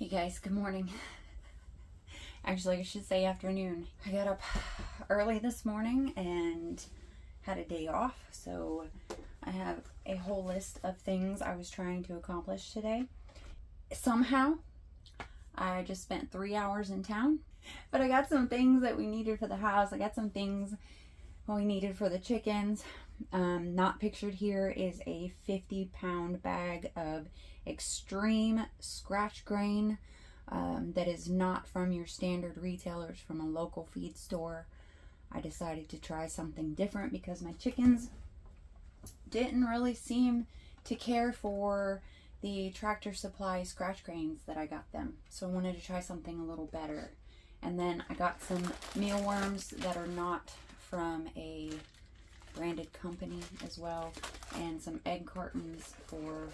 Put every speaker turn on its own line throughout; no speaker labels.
guys, good morning. Actually, I should say afternoon. I got up early this morning and had a day off, so I have a whole list of things I was trying to accomplish today. Somehow, I just spent 3 hours in town, but I got some things that we needed for the house. I got some things we needed for the chickens. Not pictured here is a 50-pound bag of extreme scratch grain that is not from your standard retailers, from a local feed store. I decided to try something different because my chickens didn't really seem to care for the Tractor Supply scratch grains that I got them. So I wanted to try something a little better. And then I got some mealworms that are not from a branded company as well, and some egg cartons for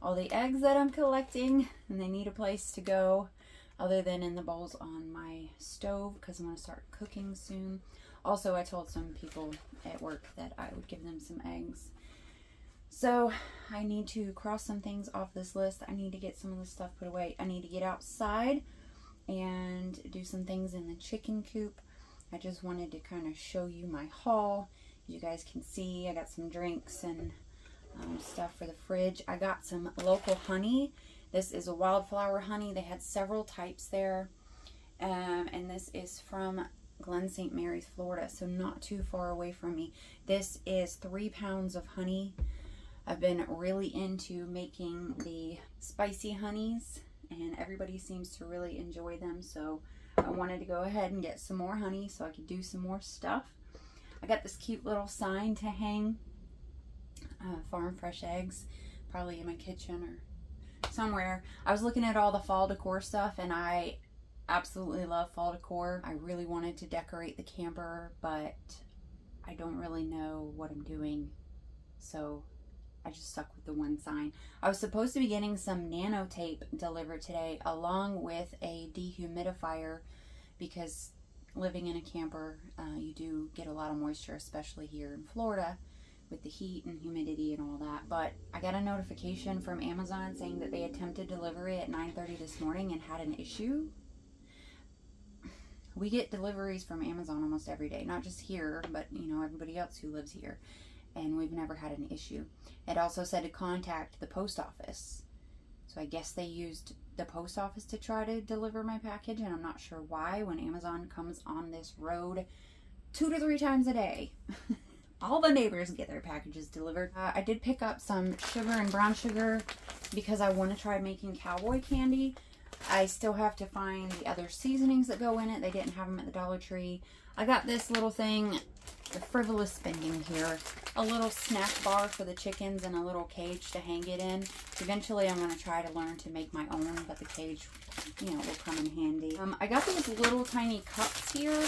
all the eggs that I'm collecting, and they need a place to go other than in the bowls on my stove because I'm going to start cooking soon. Also, I told some people at work that I would give them some eggs. So I need to cross some things off this list. I need to get some of this stuff put away. I need to get outside and do some things in the chicken coop. I just wanted to kind of show you my haul. As you guys can see, I got some drinks and stuff for the fridge. I got some local honey. This is a wildflower honey. They had several types there. And this is from Glen St. Mary's, Florida, so not too far away from me. This is 3 pounds of honey. I've been really into making the spicy honeys, and everybody seems to really enjoy them, so I wanted to go ahead and get some more honey so I could do some more stuff. I got this cute little sign to hang, farm fresh eggs, probably in my kitchen or somewhere. I was looking at all the fall decor stuff, and I absolutely love fall decor. I really wanted to decorate the camper, but I don't really know what I'm doing, so I just stuck with the one sign. I was supposed to be getting some nano tape delivered today along with a dehumidifier because living in a camper, you do get a lot of moisture, especially here in Florida with the heat and humidity and all that. But I got a notification from Amazon saying that they attempted delivery at 9:30 this morning and had an issue. We get deliveries from Amazon almost every day, not just here, but you know, everybody else who lives here. And we've never had an issue. It also said to contact the post office. So I guess they used the post office to try to deliver my package, and I'm not sure why when Amazon comes on this road 2 to 3 times a day. All the neighbors get their packages delivered. I did pick up some sugar and brown sugar because I want to try making cowboy candy. I still have to find the other seasonings that go in it. They didn't have them at the Dollar Tree. I got this little thing, the frivolous spending here, a little snack bar for the chickens and a little cage to hang it in. Eventually I'm going to try to learn to make my own, but the cage, you know, will come in handy. I got these little tiny cups here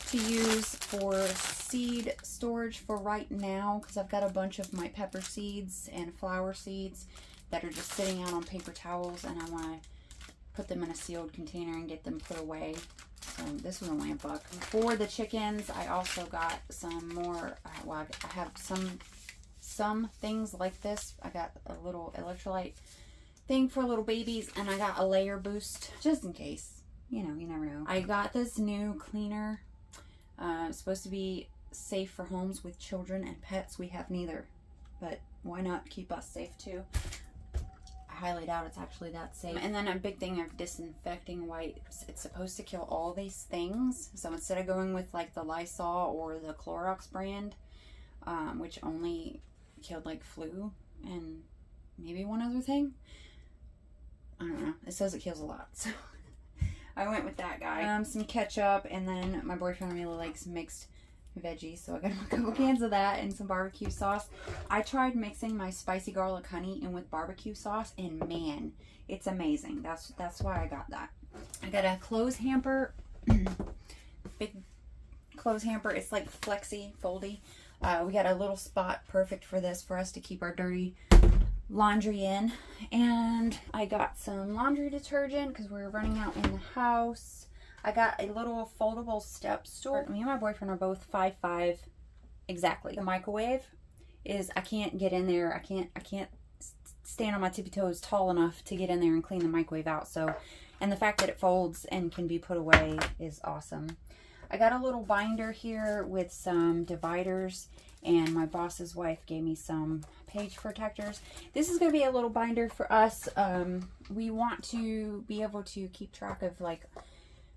to use for seed storage for right now because I've got a bunch of my pepper seeds and flower seeds that are just sitting out on paper towels, and I want to put them in a sealed container and get them put away. So this was only $1. For the chickens, I also got some more, well, I have some things like this. I got a little electrolyte thing for little babies, and I got a layer boost just in case. You know, you never know. I got this new cleaner. It's supposed to be safe for homes with children and pets. We have neither, but why not keep us safe too? I highly doubt it's actually that safe. And then a big thing of disinfecting wipes. It's supposed to kill all these things. So instead of going with like the Lysol or the Clorox brand, which only killed like flu and maybe one other thing, I don't know. It says it kills a lot, so I went with that guy. Some ketchup, and then my boyfriend really likes mixed veggies, so I got him a couple cans of that and some barbecue sauce. I tried mixing my spicy garlic honey in with barbecue sauce, and man, it's amazing. That's why I got that. I got a clothes hamper, big clothes hamper. It's like flexi, foldy. We got a little spot perfect for this, for us to keep our dirty laundry in. And I got some laundry detergent because we were running out in the house. I got a little foldable step stool. Me and my boyfriend are both 5'5" exactly. The microwave is, I can't get in there. I can't stand on my tippy toes tall enough to get in there and clean the microwave out. So, and the fact that it folds and can be put away is awesome. I got a little binder here with some dividers, and my boss's wife gave me some page protectors. This is going to be a little binder for us. We want to be able to keep track of like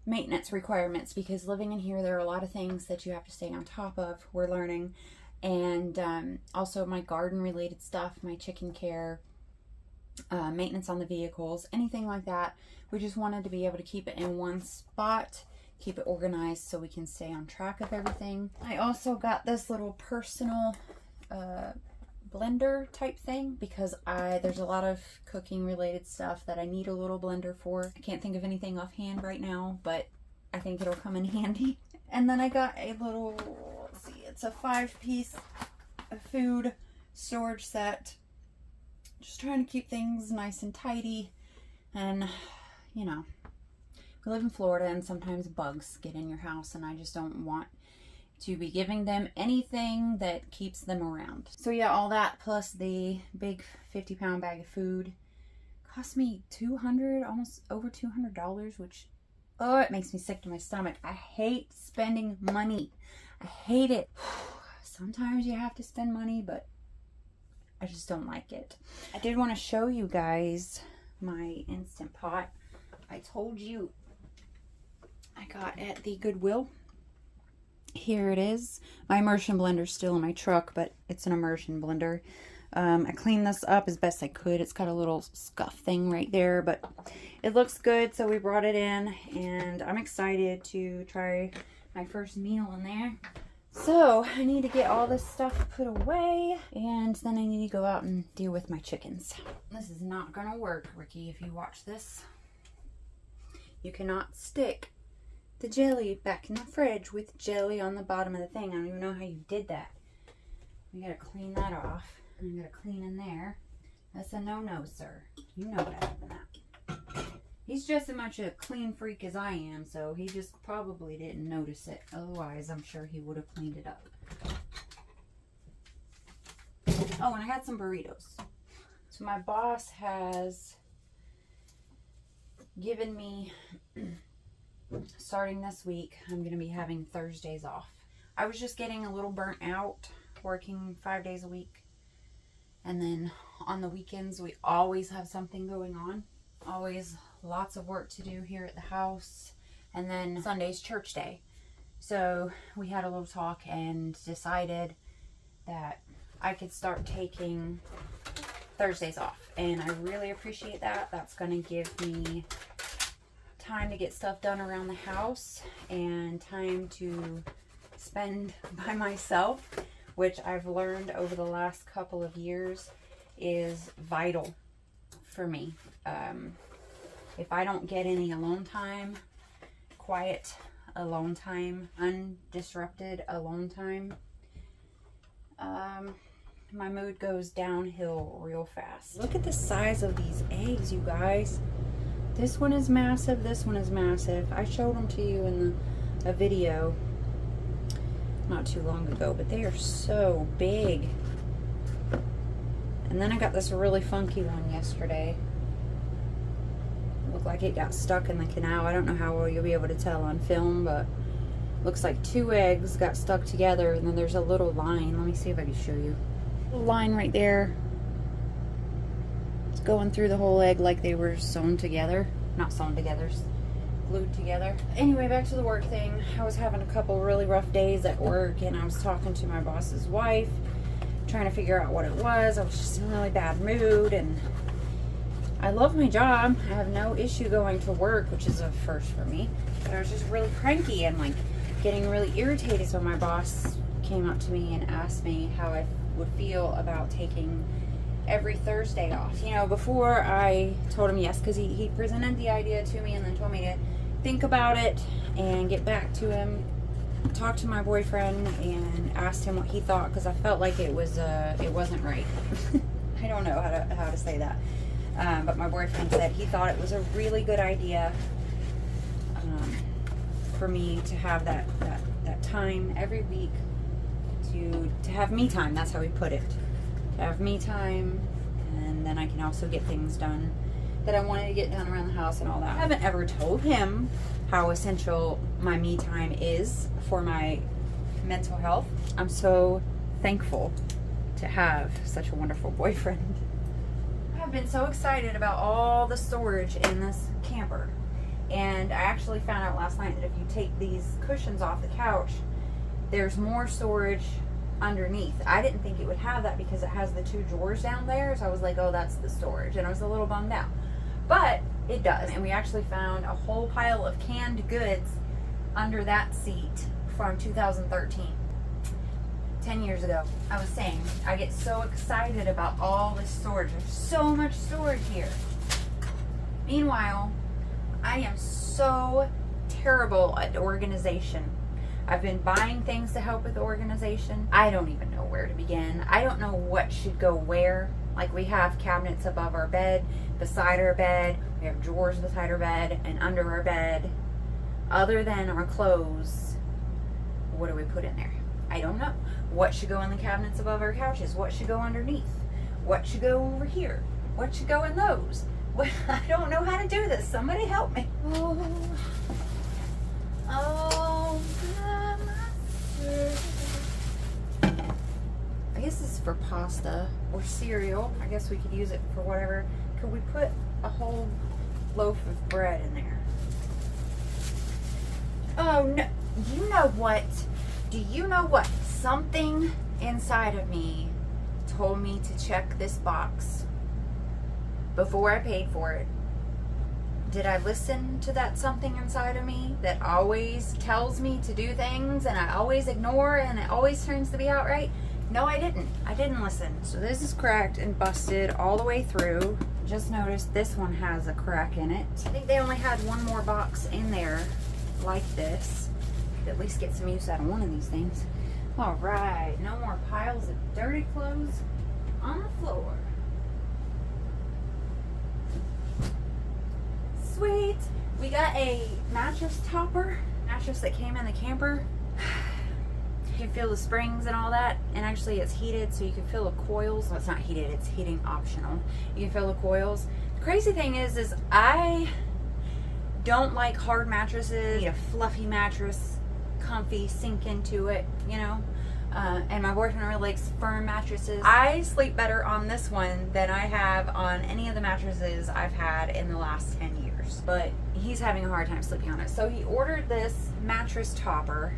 maintenance requirements, because living in here there are a lot of things that you have to stay on top of. We're learning. And also my garden related stuff, my chicken care, maintenance on the vehicles, anything like that. We just wanted to be able to keep it in one spot, keep it organized so we can stay on track of everything. I also got this little personal blender type thing, because there's a lot of cooking related stuff that I need a little blender for. I can't think of anything offhand right now, but I think it'll come in handy. And then I got a little, let's see, it's a 5-piece food storage set. Just trying to keep things nice and tidy. And, you know, we live in Florida and sometimes bugs get in your house, and I just don't want to be giving them anything that keeps them around. So yeah, all that plus the big 50-pound bag of food cost me almost over $200, which, oh, it makes me sick to my stomach. I hate spending money. I hate it. Sometimes you have to spend money, but I just don't like it. I did want to show you guys my Instant Pot. I told you I got at the Goodwill. Here it is. My immersion blender's still in my truck, but it's an immersion blender. I cleaned this up as best I could. It's got a little scuff thing right there, but it looks good, so we brought it in, and I'm excited to try my first meal in there. So I need to get all this stuff put away, and then I need to go out and deal with my chickens. This is not gonna work, Ricky, if you watch this. You cannot stick the jelly back in the fridge with jelly on the bottom of the thing. I don't even know how you did that. We gotta clean that off. I gotta clean in there. That's a no-no, sir. You know better than that. He's just as much a clean freak as I am, so he just probably didn't notice it. Otherwise, I'm sure he would have cleaned it up. Oh, and I got some burritos. So my boss has given me, starting this week, I'm going to be having Thursdays off. I was just getting a little burnt out working 5 days a week. And then on the weekends, we always have something going on. Always lots of work to do here at the house. And then Sunday's church day. So we had a little talk and decided that I could start taking Thursdays off. And I really appreciate that. That's going to give me time to get stuff done around the house and time to spend by myself, which I've learned over the last couple of years is vital for me. If I don't get any alone time, quiet alone time, undisrupted alone time, my mood goes downhill real fast. Look at the size of these eggs, you guys. This one is massive, this one is massive. I showed them to you in a video not too long ago, but they are so big. And then I got this really funky one yesterday. Looked like it got stuck in the canal. I don't know how well you'll be able to tell on film, but looks like 2 eggs got stuck together, and then there's a little line. Let me see if I can show you. A little line right there. It's going through the whole egg like they were sewn together. Not sewn together, glued together. Anyway, back to the work thing. I was having a couple really rough days at work, and I was talking to my boss's wife, trying to figure out what it was. I was just in a really bad mood, and I love my job. I have no issue going to work, which is a first for me. But I was just really cranky and like getting really irritated. So my boss came up to me and asked me how I would feel about taking every Thursday off. You know, before I told him yes, because he presented the idea to me and then told me to think about it and get back to him. Talked to my boyfriend and asked him what he thought, because I felt like it wasn't right. I don't know how to say that. But my boyfriend said he thought it was a really good idea for me to have that time every week to have me time. That's how he put it. To have me time and then I can also get things done that I wanted to get done around the house and all that. I haven't ever told him how essential my me time is for my mental health. I'm so thankful to have such a wonderful boyfriend. I've been so excited about all the storage in this camper. And I actually found out last night that if you take these cushions off the couch, there's more storage underneath. I didn't think it would have that because it has the 2 drawers down there. So I was like, oh, that's the storage. And I was a little bummed out. But it does. And we actually found a whole pile of canned goods under that seat from 2013. 10 years ago. I was saying, I get so excited about all this storage. There's so much storage here. Meanwhile, I am so terrible at organization. I've been buying things to help with organization. I don't even know where to begin. I don't know what should go where. Like, we have cabinets above our bed, beside our bed. We have drawers beside our bed and under our bed. Other than our clothes, what do we put in there? I don't know. What should go in the cabinets above our couches? What should go underneath? What should go over here? What should go in those? What? I don't know how to do this. Somebody help me. Oh, I guess this is for pasta or cereal. I guess we could use it for whatever. Could we put a whole loaf of bread in there? Oh, no. You know what? Do you know what? Something inside of me told me to check this box before I paid for it. Did I listen to that something inside of me that always tells me to do things and I always ignore and it always turns to be outright? No, I didn't. I didn't listen. So this is cracked and busted all the way through. Just noticed this one has a crack in it. I think they only had one more box in there like this. At least get some use out of one of these things. All right, no more piles of dirty clothes on the floor. Sweet. We got a mattress topper, mattress that came in the camper. You can feel the springs and all that, and actually it's heated, so you can feel the coils. Well, it's not heated, it's heating optional. You can feel the coils. The crazy thing is I don't like hard mattresses. I need a fluffy mattress, comfy, sink into it, you know. And my boyfriend really likes firm mattresses. I sleep better on this one than I have on any of the mattresses I've had in the last 10 years. But he's having a hard time sleeping on it. So he ordered this mattress topper.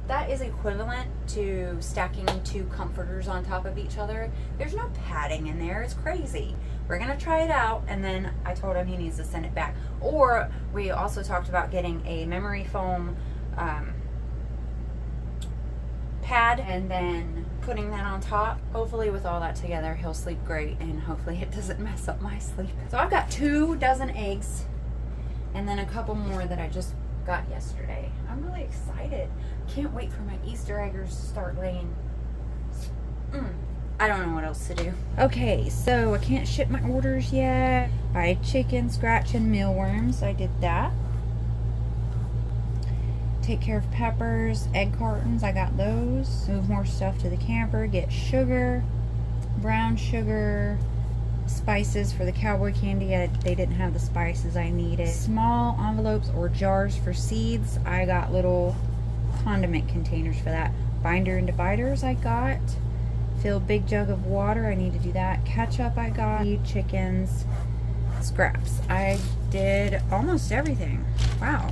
That is equivalent to stacking 2 comforters on top of each other. There's no padding in there. It's crazy. We're going to try it out, and then I told him he needs to send it back. Or we also talked about getting a memory foam pad and then putting that on top. Hopefully with all that together he'll sleep great, and hopefully it doesn't mess up my sleep. So I've got 2 dozen eggs and then a couple more that I just got yesterday. I'm really excited. Can't wait for my Easter eggers to start laying. I don't know what else to do. Okay, so I can't ship my orders yet. Buy chicken, scratch, and mealworms. I did that. Take care of peppers, egg cartons. I got those. Move more stuff to the camper. Get sugar, brown sugar, spices for the cowboy candy. They didn't have the spices I needed. Small envelopes or jars for seeds. I got little condiment containers for that. Binder and dividers I got. Fill big jug of water. I need to do that. Ketchup I got. Chickens. Scraps. I did almost everything. Wow.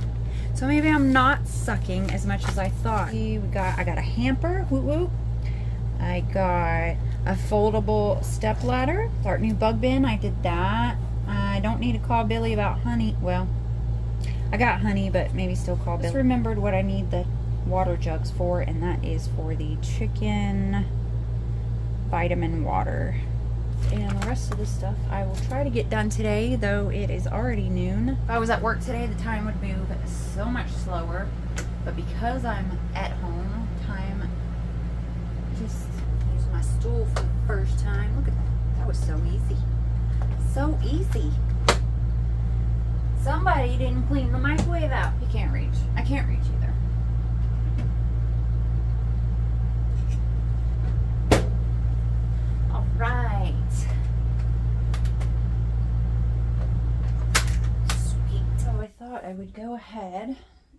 So maybe I'm not sucking as much as I thought. I got a hamper. Whoop whoop. I got a foldable step ladder. Start new bug bin. I did that. I don't need to call Billy about honey. Well, I got honey, but maybe still call Billy. Just remembered what I need the water jugs for, and that is for the chicken vitamin water. And the rest of this stuff I will try to get done today, though it is already noon. If I was at work today, the time would move so much slower. But because I'm at home, time just use my stool for the first time. Look at that. That was so easy. So easy. Somebody didn't clean the microwave out. You can't reach. I can't reach either. would go ahead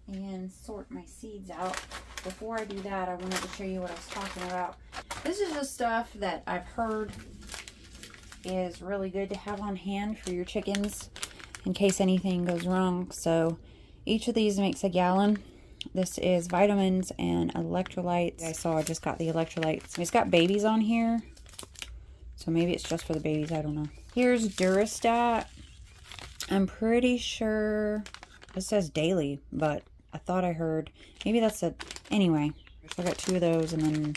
and sort my seeds out. Before I do that, I wanted to show you what I was talking about. This is just stuff that I've heard is really good to have on hand for your chickens in case anything goes wrong. So each of these makes a gallon. This is vitamins and electrolytes. I saw I just got the electrolytes. It's got babies on here, so maybe it's just for the babies. I don't know. Here's Durastat. I'm pretty sure it says daily, but I thought I heard maybe that's a anyway. So I got 2 of those, and then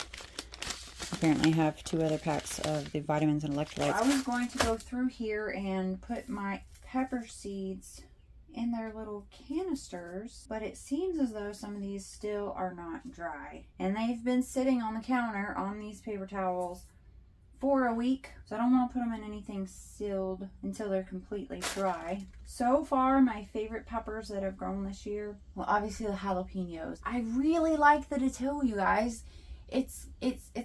apparently have 2 other packs of the vitamins and electrolytes. I was going to go through here and put my pepper seeds in their little canisters, but it seems as though some of these still are not dry, and they've been sitting on the counter on these paper towels for a week, so I don't want to put them in anything sealed until they're completely dry. So far, my favorite peppers that have grown this year, well, obviously the jalapenos. I really like the dill, you guys. It's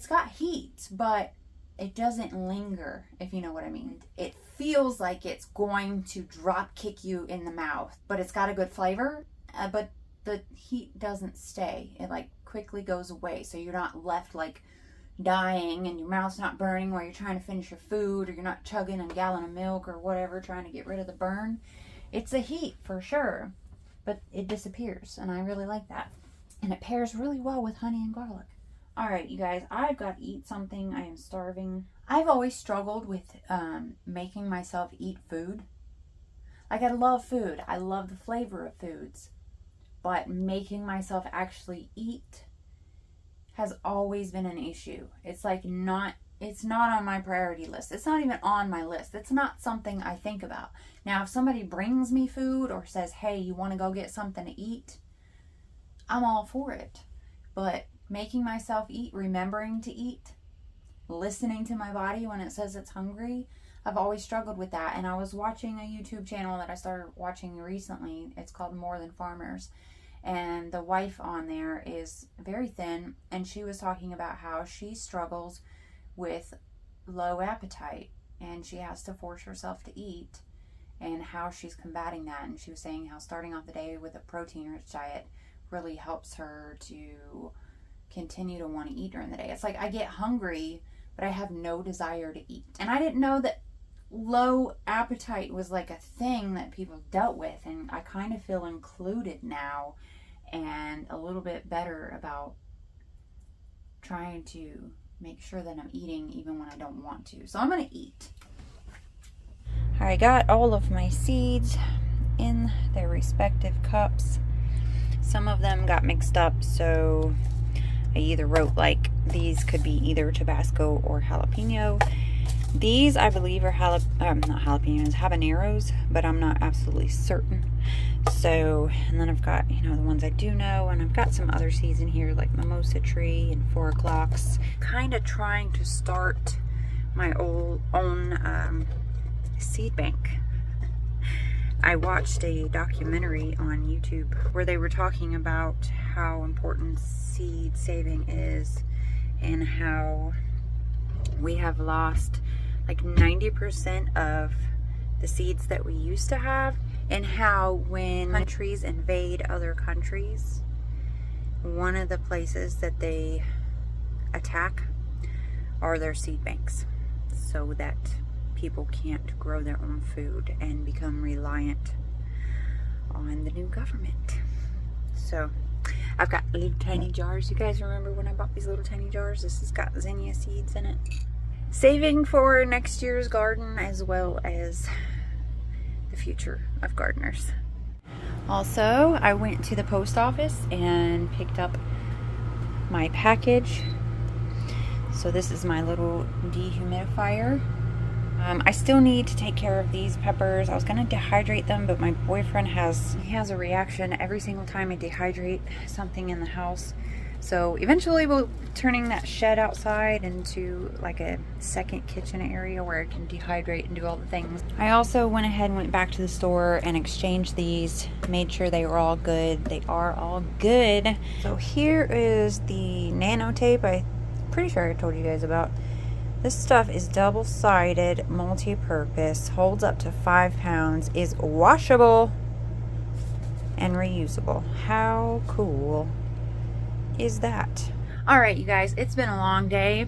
got heat, but it doesn't linger, if you know what I mean. It feels like it's going to drop kick you in the mouth, but it's got a good flavor, but the heat doesn't stay. It like quickly goes away, so you're not left like dying and your mouth's not burning while you're trying to finish your food, or you're not chugging a gallon of milk or whatever trying to get rid of the burn. It's a heat for sure, but it disappears, and I really like that. And it pairs really well with honey and garlic. Alright, you guys, I've got to eat something. I am starving. I've always struggled with making myself eat food. Like, I love food. I love the flavor of foods. But making myself actually eat has always been an issue. It's like it's not on my priority list. It's not even on my list. It's not something I think about. Now, if somebody brings me food or says, hey, you want to go get something to eat, I'm all for it. But making myself eat, remembering to eat, listening to my body when it says it's hungry, I've always struggled with that. And I was watching a YouTube channel that I started watching recently. It's called More Than Farmers. And the wife on there is very thin, and she was talking about how she struggles with low appetite and she has to force herself to eat, and how she's combating that. And she was saying how starting off the day with a protein-rich diet really helps her to continue to want to eat during the day. It's like I get hungry, but I have no desire to eat. And I didn't know that low appetite was like a thing that people dealt with, and I kind of feel included now and a little bit better about trying to make sure that I'm eating even when I don't want to. So I'm going to eat. I got all of my seeds in their respective cups. Some of them got mixed up, so I either wrote like these could be either Tabasco or jalapeno. These I believe are not jalapenos, habaneros, but I'm not absolutely certain. So, and then I've got, you know, the ones I do know, and I've got some other seeds in here like mimosa tree and 4 o'clocks. Kind of trying to start my own seed bank. I watched a documentary on YouTube where they were talking about how important seed saving is, and how we have lost like 90% of the seeds that we used to have, and how when countries invade other countries, one of the places that they attack are their seed banks, so that people can't grow their own food and become reliant on the new government. So I've got little tiny jars. You guys remember when I bought these little tiny jars? This has got zinnia seeds in it. Saving for next year's garden, as well as the future of gardeners. Also, I went to the post office and picked up my package. So this is my little dehumidifier. I still need to take care of these peppers. I was going to dehydrate them, but my boyfriend has a reaction every single time I dehydrate something in the house. So eventually we'll be turning that shed outside into like a second kitchen area where I can dehydrate and do all the things. I also went ahead and went back to the store and exchanged these, made sure they were all good. They are all good. So here is the nano tape I'm pretty sure I told you guys about. This stuff is double-sided, multi-purpose, holds up to 5 pounds, is washable. and reusable. How cool is that? All right, you guys, it's been a long day.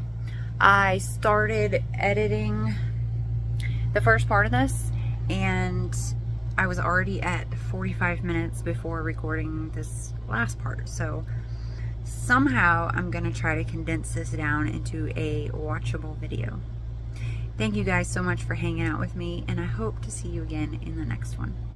I started editing the first part of this and I was already at 45 minutes before recording this last part. So somehow I'm gonna try to condense this down into a watchable video. Thank you guys so much for hanging out with me, and I hope to see you again in the next one.